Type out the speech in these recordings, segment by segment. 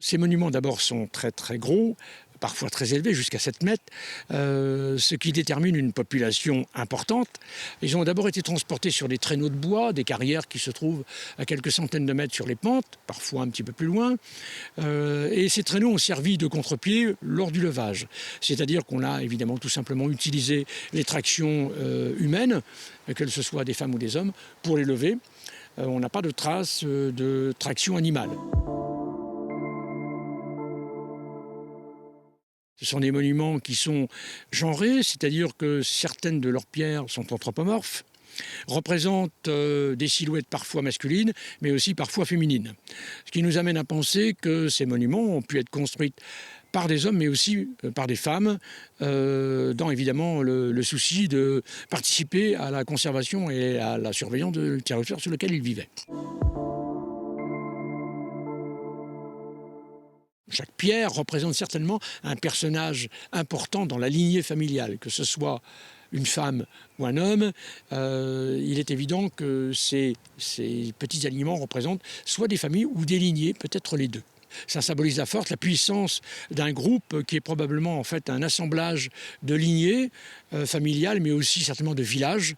Ces monuments d'abord sont très très gros, parfois très élevés, jusqu'à 7 mètres, ce qui détermine une population importante. Ils ont d'abord été transportés sur des traîneaux de bois, des carrières qui se trouvent à quelques centaines de mètres sur les pentes, parfois un petit peu plus loin. Et ces traîneaux ont servi de contre-pied lors du levage. C'est-à-dire qu'on a évidemment tout simplement utilisé les tractions humaines, que ce soit des femmes ou des hommes, pour les lever. On n'a pas de traces de traction animale. Ce sont des monuments qui sont genrés, c'est-à-dire que certaines de leurs pierres sont anthropomorphes, représentent des silhouettes parfois masculines, mais aussi parfois féminines. Ce qui nous amène à penser que ces monuments ont pu être construits par des hommes, mais aussi par des femmes, dans évidemment le souci de participer à la conservation et à la surveillance du territoire sur lequel ils vivaient. Chaque pierre représente certainement un personnage important dans la lignée familiale, que ce soit une femme ou un homme. Il est évident que ces petits aliments représentent soit des familles ou des lignées, peut-être les deux. Ça symbolise la force, la puissance d'un groupe qui est probablement en fait un assemblage de lignées familiales, mais aussi certainement de villages,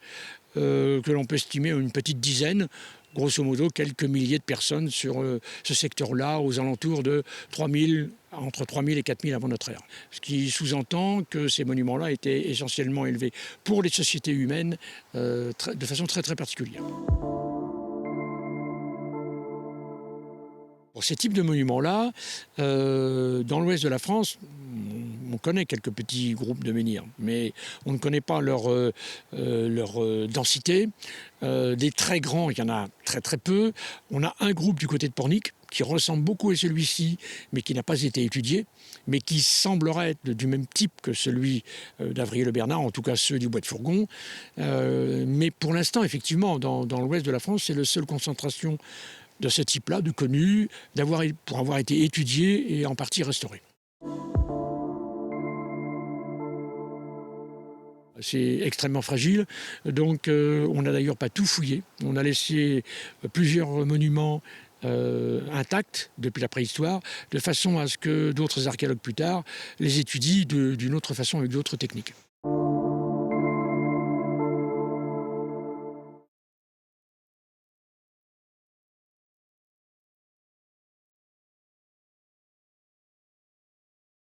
que l'on peut estimer à une petite dizaine, grosso modo quelques milliers de personnes sur ce secteur-là, aux alentours de 3000, entre 3000 et 4000 avant notre ère. Ce qui sous-entend que ces monuments-là étaient essentiellement élevés pour les sociétés humaines de façon très très particulière. Pour ces types de monuments-là, dans l'ouest de la France, on connaît quelques petits groupes de menhirs, mais on ne connaît pas leur densité. Des très grands, il y en a très très peu. On a un groupe du côté de Pornic qui ressemble beaucoup à celui-ci, mais qui n'a pas été étudié, mais qui semblerait être du même type que celui d'Avrier-le-Bernard, en tout cas ceux du Bois de Fourgon. Mais pour l'instant, effectivement, dans l'ouest de la France, c'est la seule concentration de ce type-là, de connu, pour avoir été étudié et en partie restauré. C'est extrêmement fragile, donc on n'a d'ailleurs pas tout fouillé. On a laissé plusieurs monuments intacts depuis la préhistoire, de façon à ce que d'autres archéologues plus tard les étudient d'une autre façon avec d'autres techniques.